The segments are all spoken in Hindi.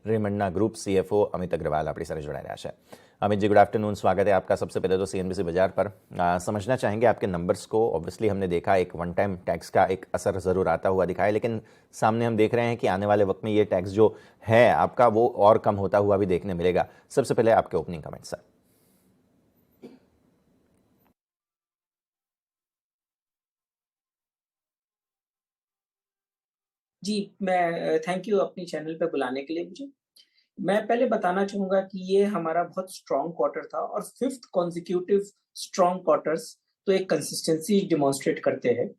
રેમન્ડના ગ્રુપ સીએફઓ અમિત અગ્રવાલ આપણી સાથે જોડાઈ રહ્યા છે। अमित जी, गुड आफ्टरनून, स्वागत है आपका। सबसे पहले तो सीएनबीसी बाजार पर समझना चाहेंगे आपके नंबर्स को। ऑब्वियसली हमने देखा एक वन टाइम टैक्स का एक असर ज़रूर आता हुआ दिखा है, लेकिन सामने हम देख रहे हैं कि आने वाले वक्त में ये टैक्स जो है आपका वो और कम होता हुआ भी देखने मिलेगा। सबसे पहले आपके ओपनिंग कमेंट सर। जी, मैं थैंक यू अपनी चैनल पे बुलाने के लिए मुझे। मैं पहले बताना चाहूँगा कि ये हमारा बहुत स्ट्रॉन्ग क्वार्टर था और 5th कॉन्सेक्यूटिव स्ट्रॉन्ग क्वार्टर्स तो एक कंसिस्टेंसी डेमोंस्ट्रेट करते हैं।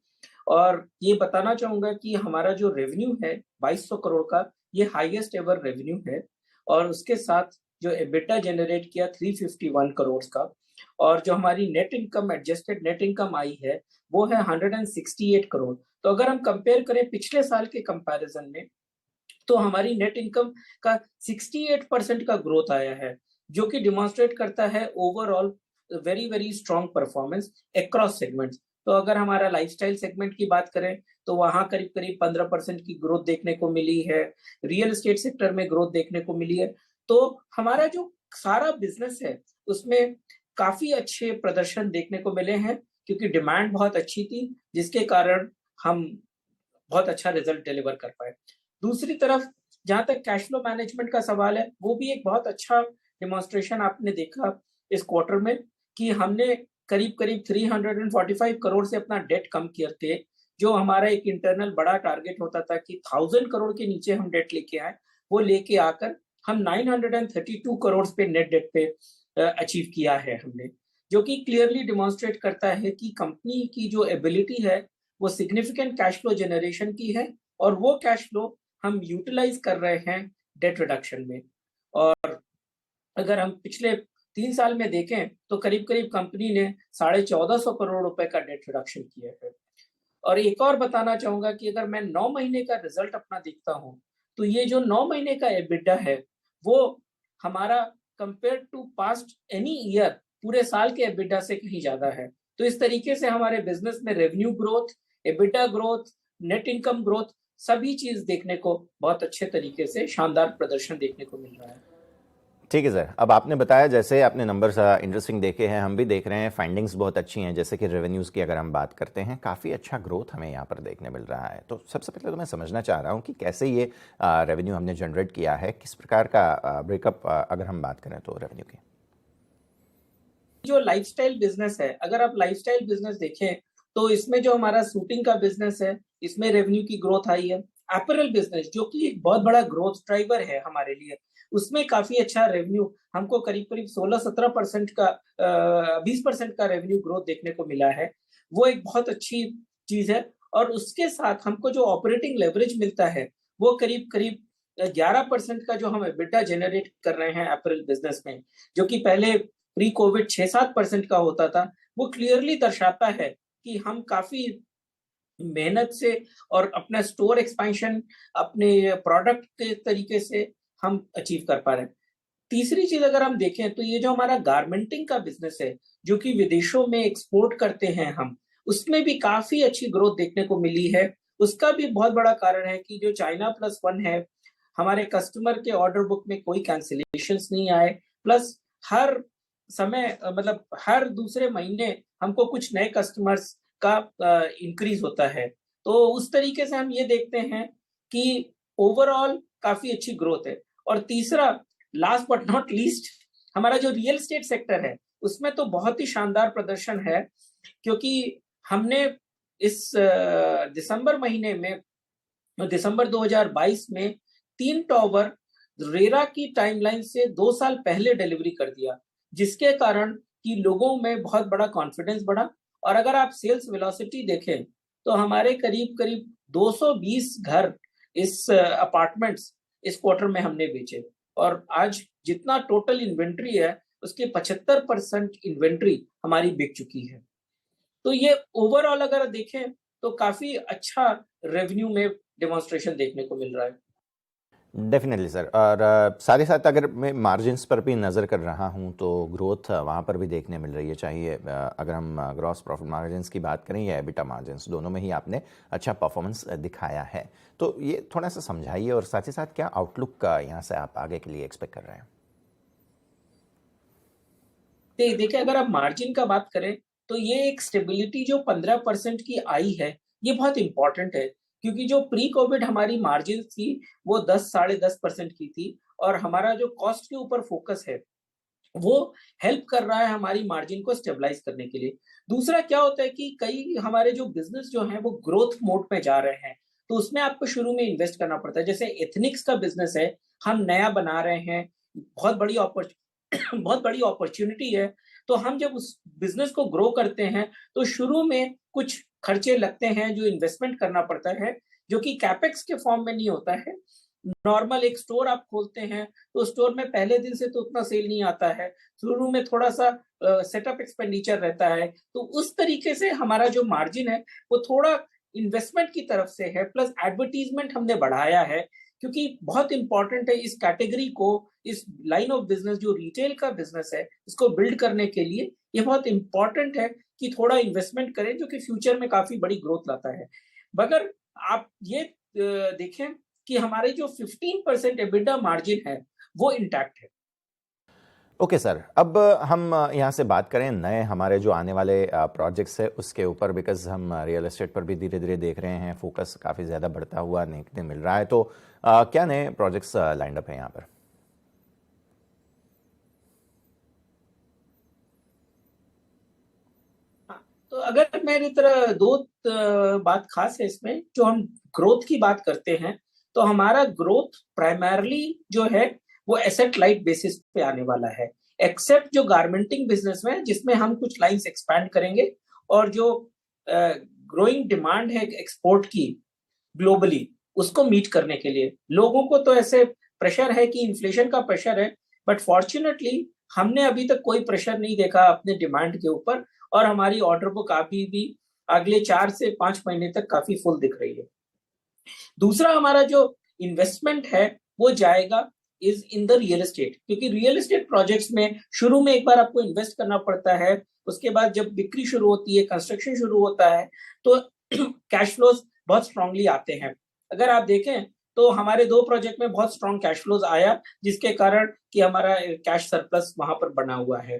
और ये बताना चाहूँगा कि हमारा जो रेवेन्यू है 2200 करोड़ का, ये हाईएस्ट एवर रेवेन्यू है और उसके साथ जो एबिटा जनरेट किया 351 करोड़ का, और जो हमारी net income, adjusted net income आई है, वो है 168 करोड़। तो अगर हम कंपेयर करें पिछले साल के कंपैरिजन में, तो हमारी नेट इनकम का 68% का ग्रोथ आया है, जो कि डिमॉन्स्ट्रेट करता है overall very very strong performance across segments. तो अगर हमारा लाइफस्टाइल सेगमेंट की बात करें तो वहां करीब करीब 15% की ग्रोथ देखने को मिली है। रियल एस्टेट सेक्टर में ग्रोथ देखने को मिली है। तो हमारा जो सारा बिजनेस है उसमें काफी अच्छे प्रदर्शन देखने को मिले हैं, क्योंकि डिमांड बहुत अच्छी थी, जिसके कारण हम बहुत अच्छा रिजल्ट डिलीवर कर पाए। दूसरी तरफ जहां तक कैश फ्लो मैनेजमेंट का सवाल है, वो भी एक बहुत अच्छा डेमोंस्ट्रेशन आपने देखा इस क्वार्टर में, कि हमने करीब करीब 345 करोड़ से अपना डेट कम करके, जो हमारा एक इंटरनल बड़ा टारगेट होता था कि 1000 करोड़ के नीचे हम डेट लेके आए, वो लेके आकर हम 932 करोड़ पे नेट डेट पे अचीव किया है हमने, जो कि क्लियरली डिमॉन्स्ट्रेट करता है कि कंपनी की जो एबिलिटी है वो सिग्निफिकेंट कैश फ्लो जनरेशन की है, और वो कैश फ्लो हम यूटिलाइज कर रहे हैं डेट रिडक्शन में। और अगर हम पिछले 3 साल में देखें तो करीब करीब कंपनी ने 1450 करोड़ रुपए का डेट रिडक्शन किया है। और एक और बताना चाहूंगा कि अगर मैं 9 महीने का रिजल्ट अपना देखता हूं, तो ये जो 9 महीने का एबिटा है वो हमारा compare to past any year पूरे साल के एबिटा से कहीं ज्यादा है। तो इस तरीके से हमारे बिजनेस में revenue growth, EBITDA growth, net income growth, सभी चीज देखने को बहुत अच्छे तरीके से शानदार प्रदर्शन देखने को मिल रहा है। ठीक है सर। अब आपने बताया, जैसे आपने नंबर्स इंटरेस्टिंग देखे हैं, हम भी देख रहे हैं, फाइंडिंग्स बहुत अच्छी हैं। जैसे कि रेवेन्यूज़ की अगर हम बात करते हैं, काफ़ी अच्छा ग्रोथ हमें यहाँ पर देखने मिल रहा है। तो सबसे पहले तो मैं समझना चाह रहा हूँ कि कैसे ये रेवेन्यू हमने जनरेट किया है, किस प्रकार का ब्रेकअप अगर हम बात करें तो रेवेन्यू की। जो लाइफस्टाइल बिजनेस है, अगर आप लाइफस्टाइल बिजनेस देखें तो इसमें जो हमारा सूटिंग का बिजनेस है, इसमें रेवेन्यू की ग्रोथ आई है। अपैरल बिजनेस, जो कि एक बहुत बड़ा ग्रोथ ड्राइवर है हमारे लिए, उसमें काफी अच्छा रेवेन्यू हमको करीब करीब 16-17% का 20% का रेवेन्यू ग्रोथ देखने को मिला है। वो एक बहुत अच्छी चीज है। और उसके साथ हमको जो ऑपरेटिंग लेवरेज मिलता है, वो करीब करीब 11% का जो हम एबिटा जनरेट कर रहे हैं अपैरल बिजनेस में, जो कि पहले प्री कोविड 6-7% का होता था। वो क्लियरली दर्शाता है कि हम काफी मेहनत से और अपना स्टोर एक्सपेंशन, अपने प्रोडक्ट के तरीके से हम अचीव कर पा रहे हैं। तीसरी चीज अगर हम देखें तो ये जो हमारा गारमेंटिंग का बिजनेस है, जो कि विदेशों में एक्सपोर्ट करते हैं हम, उसमें भी काफी अच्छी ग्रोथ देखने को मिली है। उसका भी बहुत बड़ा कारण है कि जो चाइना प्लस वन है, हमारे कस्टमर के ऑर्डर बुक में कोई कैंसिलेशंस नहीं आए। प्लस हर समय मतलब हर दूसरे महीने हमको कुछ नए कस्टमर्स का इंक्रीज होता है। तो उस तरीके से हम ये देखते हैं कि ओवरऑल काफी अच्छी ग्रोथ है। और तीसरा, लास्ट बट नॉट लीस्ट, हमारा जो रियल एस्टेट सेक्टर है, उसमें तो बहुत ही शानदार प्रदर्शन है, क्योंकि हमने इस दिसंबर महीने में, दिसंबर 2022 में 3 टॉवर रेरा की टाइमलाइन से 2 साल पहले डिलीवरी कर दिया, जिसके कारण कि लोगों में बहुत बड़ा कॉन्फिडेंस बढ़ा। और अगर आप सेल्स वेलोसिटी देखें तो हमारे करीब करीब 220 घर, इस अपार्टमेंट्स इस क्वार्टर में हमने बेचे। और आज जितना टोटल इन्वेंट्री है, उसके 75% इन्वेंट्री हमारी बिक चुकी है। तो ये ओवरऑल अगर देखें तो काफी अच्छा रेवेन्यू में डेमोंस्ट्रेशन देखने को मिल रहा है। Definitely sir. और साथ ही साथ अगर मैं मार्जिन्स पर भी नज़र कर रहा हूं तो ग्रोथ वहां पर भी देखने मिल रही है। चाहिए अगर हम ग्रॉस प्रॉफिट मार्जिन्स की बात करें या एबिटा मार्जिन्स, दोनों में ही आपने अच्छा परफॉर्मेंस दिखाया है। तो ये थोड़ा सा समझाइए और साथ ही साथ क्या आउटलुक का यहाँ से आप आगे के लिए एक्सपेक्ट कर रहे हैं? देखिए, अगर आप मार्जिन का बात करें, तो ये एक स्टेबिलिटी जो 15% की आई है, ये बहुत इम्पोर्टेंट है। क्योंकि जो प्री कोविड हमारी मार्जिन थी, वो 10 साढ़े 10% की थी और हमारा जो कॉस्ट के ऊपर फोकस है, वो हेल्प कर रहा है हमारी मार्जिन को स्टेबलाइज़ करने के लिए। दूसरा क्या होता है कि कई हमारे जो बिज़नेस जो हैं, वो ग्रोथ मोड में जा रहे हैं, तो उसमें आपको शुरू में इन्वेस्ट करना पड़ता है। जैसे एथनिक्स का बिज़नेस है, हम नया बना रहे हैं, बहुत बड़ी अपॉर्च बहुत बड़ी अपॉर्च्युनिटी है, तो हम जब उस बिज़नेस को ग्रो करते हैं, तो शुरू में कुछ खर्चे लगते हैं, जो इन्वेस्टमेंट करना पड़ता है, जो कि कैपेक्स के फॉर्म में नहीं होता है। नॉर्मल एक स्टोर आप खोलते हैं, तो स्टोर में पहले दिन से तो उतना सेल नहीं आता है। शुरू में थोड़ा-सा सेटअप एक्सपेंडिचर रहता है, तो उस तरीके से हमारा जो मार्जिन है, वो थोड़ा इन्वेस्टमेंट की तरफ से है, प्लस एडवर्टाइज़मेंट हमने बढ़ाया है, क्योंकि बहुत इम्पोर्टेंट है इस कैटेगरी को, इस लाइन ऑफ बिज़नेस जो रिटेल का बिज़नेस है, इसको बिल्ड करने के लिए ये बहुत इम्पोर्टेंट है कि थोड़ा इन्वेस्टमेंट करें, जो कि फ्यूचर में काफ़ी बड़ी ग्रोथ लाता है। मगर आप ये देखें कि हमारी जो 15% एबिटा मार्जिन है, वो इंटैक्ट है। Okay sir. अब हम यहाँ से बात करें नए हमारे जो आने वाले प्रोजेक्ट्स है उसके ऊपर, बिकॉज़ हम रियल एस्टेट पर भी धीरे-धीरे देख रहे हैं, फोकस काफ़ी ज़्यादा बढ़ता हुआ देखने मिल रहा है। तो क्या नए प्रोजेक्ट्स लाइंड अप हैं यहाँ पर? हाँ, तो अगर मेरी तरह 2 बात ख़ास है इसमें, जो हम ग्रोथ की बात करते हैं, तो हमारा ग्रोथ प्राइमरीली जो है, वो एसेट लाइट बेसिस पे आने वाला है। एक्सेप्ट जो गारमेंटिंग बिज़नेस में, जिसमें हम कुछ लाइन्स एक्सपैंड करेंगे और जो अ, ग्रोइंग डिमांड है एक्सपोर्ट की ग्लोबली, उसको मीट करने के लिए। लोगों को तो ऐसे प्रेशर है कि इन्फ्लेशन का प्रेशर है, बट फॉर्च्यूनेटली हमने अभी तक कोई प्रेशर नहीं देखा अपने डिमांड के ऊपर और हमारी ऑर्डर बुक अभी भी अगले 4 से 5 महीने तक काफ़ी फुल दिख रही है। दूसरा हमारा जो इन्वेस्टमेंट है, वो जाएगा is in the real estate, क्योंकि रियल एस्टेट प्रोजेक्ट्स में शुरू में एक बार आपको इन्वेस्ट करना पड़ता है, उसके बाद जब बिक्री शुरू होती है, कंस्ट्रक्शन शुरू होता है, तो कैश फ्लोज़ बहुत स्ट्रांगली आते हैं। अगर आप देखें, तो हमारे 2 प्रोजेक्ट में बहुत स्ट्रांग कैश फ्लोज़ आया, जिसके कारण कि हमारा कैश सरप्लस वहाँ पर बना हुआ है।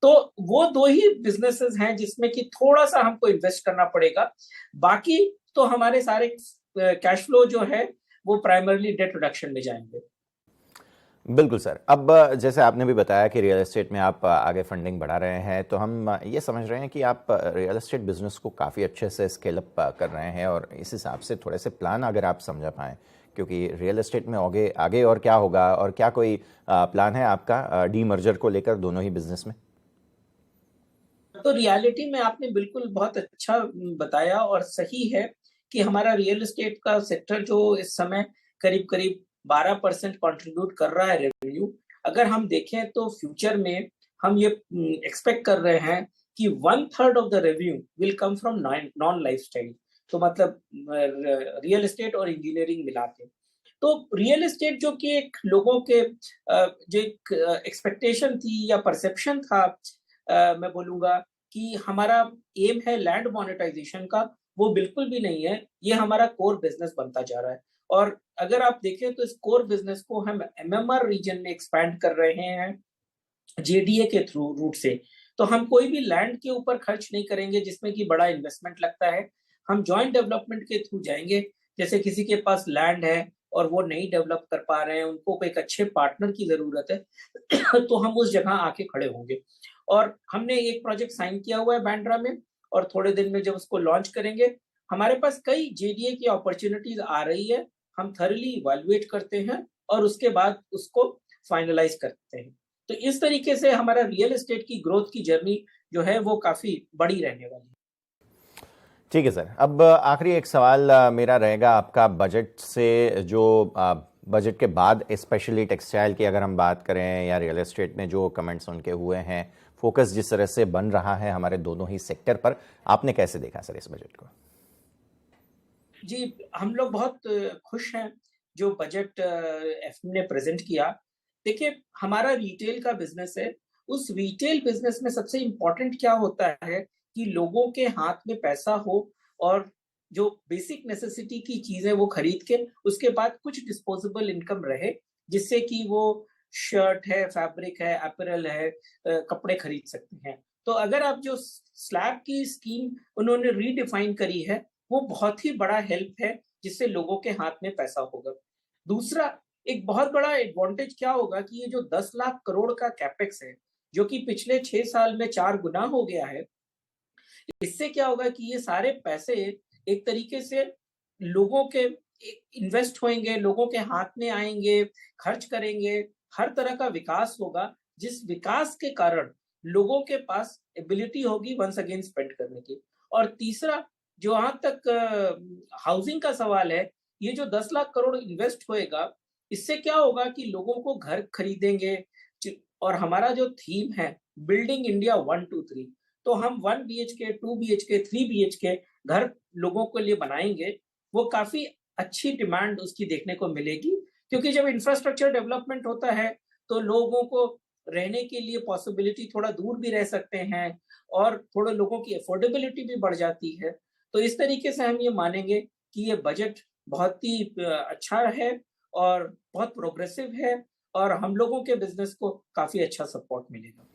तो वो 2 ही बिज़नेसेस हैं जिसमें कि थोड़ा-सा हमको इन्वेस्ट करना पड़ेगा। बाकी तो हमारे सारे कैश फ्लो जो है, वो प्राइमरीली डेट रिडक्शन में जाएँगे। बिल्कुल सर। अब जैसे आपने भी बताया कि रियल एस्टेट में आप आगे फंडिंग बढ़ा रहे हैं, तो हम ये समझ रहे हैं कि आप रियल एस्टेट बिज़नेस को काफ़ी अच्छे से स्केल अप कर रहे हैं और इस हिसाब से थोड़े से प्लान अगर आप समझा पाएँ, क्योंकि रियल एस्टेट में आगे आगे और क्या होगा और क्या कोई प्लान है आपका डीमर्जर को लेकर दोनों ही बिज़नेस में? तो रियलिटी में आपने बिल्कुल बहुत अच्छा बताया और सही है कि हमारा रियल एस्टेट का सेक्टर जो इस समय करीब-करीब 12% कंट्रीब्यूट कर रहा है रेवेन्यू। अगर हम देखें तो फ्यूचर में हम ये एक्सपेक्ट कर रहे हैं कि 1/3 of the revenue will come from non lifestyle. तो मतलब रियल एस्टेट और इंजीनियरिंग मिला के। तो रियल एस्टेट जो कि एक लोगों के जो एक एक्सपेक्टेशन थी या परसेप्शन था, मैं बोलूँगा कि हमारा एम है लैंड मोनेटाइजेशन का, वो बिल्कुल भी नहीं है। ये हमारा कोर बिज़नेस बनता जा रहा है और अगर आप देखें तो इस कोर बिज़नेस को हम एमएमआर रीजन में एक्सपैंड कर रहे हैं, जेडीए के थ्रू रूट से। तो हम कोई भी लैंड के ऊपर खर्च नहीं करेंगे जिसमें कि बड़ा इन्वेस्टमेंट लगता है। हम जॉइंट डेवलपमेंट के थ्रू जाएँगे। जैसे किसी के पास लैंड है और वो नहीं डेवलप कर पा रहे हैं, उनको कोई एक अच्छे पार्टनर की ज़रूरत है, तो हम उस जगह आके खड़े होंगे। और हमने एक प्रोजेक्ट साइन किया हुआ है बांद्रा में और थोड़े दिन में जब उसको लॉन्च करेंगे, हमारे पास कई जेडीए की अपॉर्च्युनिटीज़ आ रही है। हम थॉरली इवैल्यूएट करते हैं और उसके बाद उसको फाइनलाइज़ करते हैं। तो इस तरीके से हमारा रियल एस्टेट की ग्रोथ की जर्नी जो है वो काफ़ी बड़ी रहने वाली है। ठीक है सर। अब आखिरी एक सवाल मेरा रहेगा आपका बजट से, जो बजट के बाद स्पेशली टेक्सटाइल की अगर हम बात करें या रियल एस्टेट में जो कमेंट्स उनके हुए हैं, फोकस जिस तरह से बन रहा है हमारे दोनों ही सेक्टर पर, आपने कैसे देखा सर इस बजट को? जी, हम लोग बहुत खुश हैं जो बजट एफएम ने प्रेजेंट किया, देखिए हमारा रिटेल का बिजनेस है। उस रिटेल बिजनेस में सबसे इम्पोर्टेंट क्या होता है कि लोगों के हाथ में पैसा हो और जो बेसिक नेसेसिटी की चीजें वो खरीद के उसके बाद कुछ डिस्पोजेबल इनकम रहे, जिससे कि वो शर्ट है, फैब्रिक है, अपैरल है, कपड़े खरीद सकते हैं। तो अगर आप जो स्लैब की स्कीम उन्होंने रीडिफाइन करी है, वो बहुत ही बड़ा हेल्प है, जिससे लोगों के हाथ में पैसा होगा। दूसरा, एक बहुत बड़ा एडवांटेज क्या होगा कि ये जो 10 लाख करोड़ का कैपेक्स है, जो कि पिछले 6 साल में 4 गुना हो गया है, इससे क्या होगा कि ये सारे पैसे एक तरीके से लोगों के इन्वेस्ट होंगे, लोगों के हाथ में आएँगे, खर्च करेंगे, हर तरह का विकास होगा, जिस विकास के कारण लोगों के पास एबिलिटी होगी वन्स अगेन स्पेंड करने की। और तीसरा, जहाँ तक हाउसिंग का सवाल है, ये जो 10 लाख करोड़ इन्वेस्ट होएगा, इससे क्या होगा कि लोगों को घर खरीदेंगे और हमारा जो थीम है, बिल्डिंग इंडिया 1 टू 3, तो हम 1 बीएचके, 2 बीएचके, 3 बीएचके घर लोगों के लिए बनाएँगे। वो काफ़ी अच्छी डिमांड उसकी देखने को मिलेगी, क्योंकि जब इंफ्रास्ट्रक्चर डेवलपमेंट होता है, तो लोगों को रहने के लिए पॉसिबिलिटी थोड़ा दूर भी रह सकते हैं और थोड़े लोगों की अफोर्डेबिलिटी भी बढ़ जाती है। तो इस तरीके से हम ये मानेंगे कि ये बजट बहुत ही अच्छा है और बहुत प्रोग्रेसिव है और हम लोगों के बिज़नेस को काफ़ी अच्छा सपोर्ट मिलेगा।